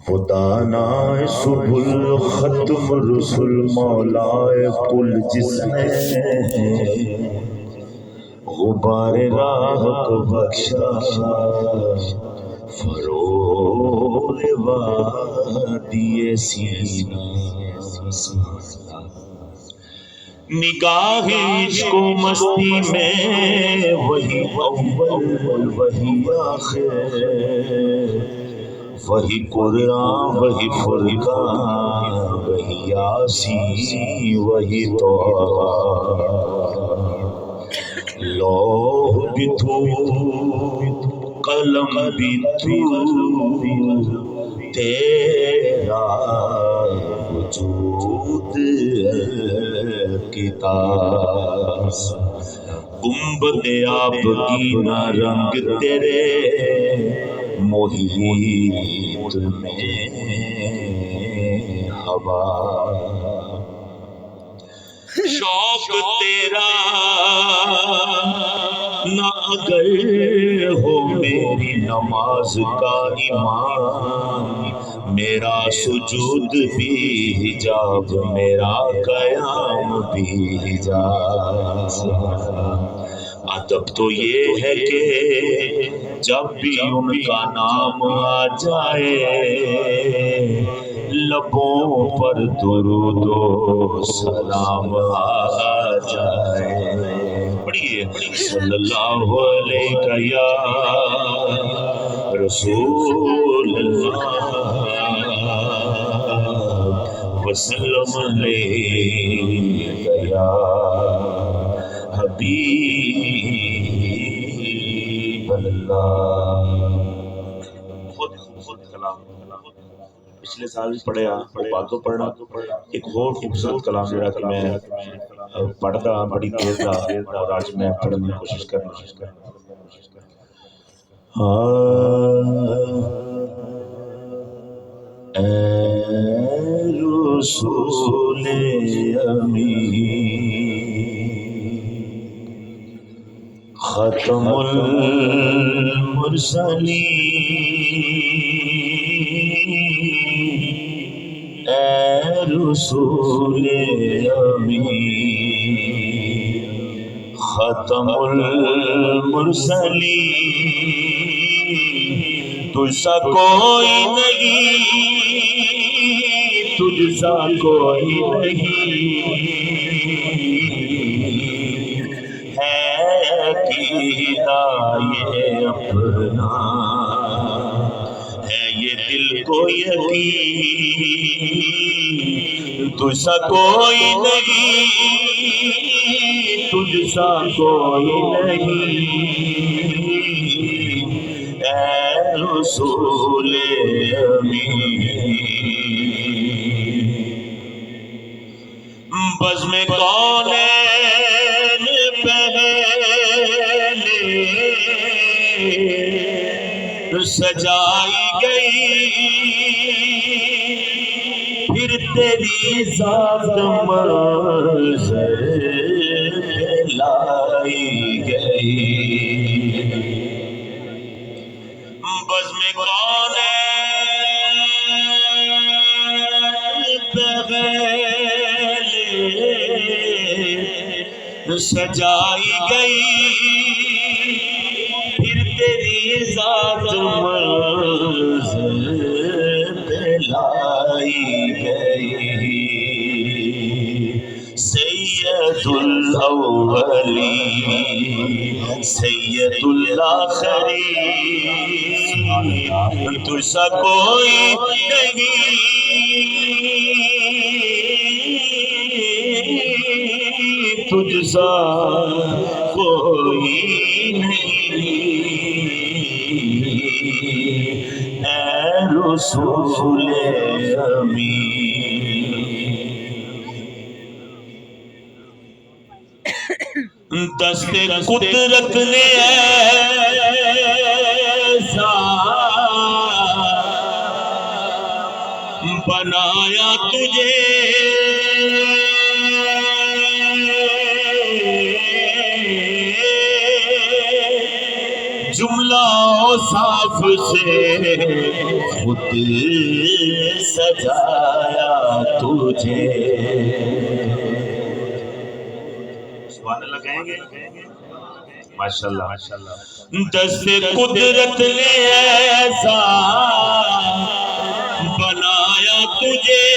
خدانائے سبل ختم رسل مولائے کل جس نے غبار راہ کو بخشا فروغ وادی سینا نگاہ عشق و مستی میں وہی اول وہی آخر وہی قرآن وہی فرقان وہی یاسین وہی طٰہٰ لوح بھی تو قلم بھی تو تیرا وجود کتاب گنبد آبگینہ رنگ تیرے محیط میں ہوا شوق تیرا نہ اگر ہو میری نماز کا ایمان میرا سجود بھی حجاب میرا قیام بھی حجاب ادب تو یہ ہے کہ جب بھی ان کا نام آ جائے لبوں پر درود و سلام آ جائے پڑھیے صلی اللہ علیہ یا رسول اللہ وسلم علیہ یا حبیب اللہ خود کلام پچھلے سال پڑھیا باتوں پڑھنا ایک اور خوبصورت کلام جڑا کہ میں پڑھتا بڑی دیر تھا اور آج میں پڑھنے کی کوشش کرنا اے رسول امین ختم المرسلین اے رسول امین ختم المرسلین تجھ سا کوئی نہیں تجھ سا کوئی نہیں ہے کینا یہ اپنا ہے یہ دل کو یقین تجھ سا کوئی نہیں تجھ سا کوئی نہیں اے رسول امین بزم کونین پہلے سجائی گئی پھر تیری ذات منظر لائی گئی بزم کونین پہلے سجائی گئی پھر تیری ذات منظر لائی گئی سید الاولین سید الاخرین تجھ سا کوئی نہیں تجھ سا کوئی اے رسول امین دست قدرت نے ایسا بنایا تجھے جملہ صاف سے خود سجایا تجھے. سبحان اللہ کہیں گے؟ ماشاءاللہ. دست قدرت نے ایسا بنایا تجھے،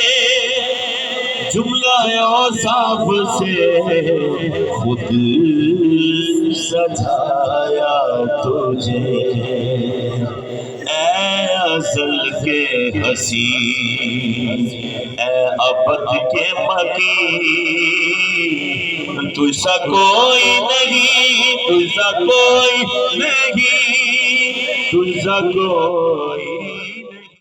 جملہ اوصاف سے خود سجایا تجھے. اے ازل کے حسین، اے ابد کے مکین، تجھسا کوئی نہیں، تجھسا کوئی نہیں، تجھسا کوئی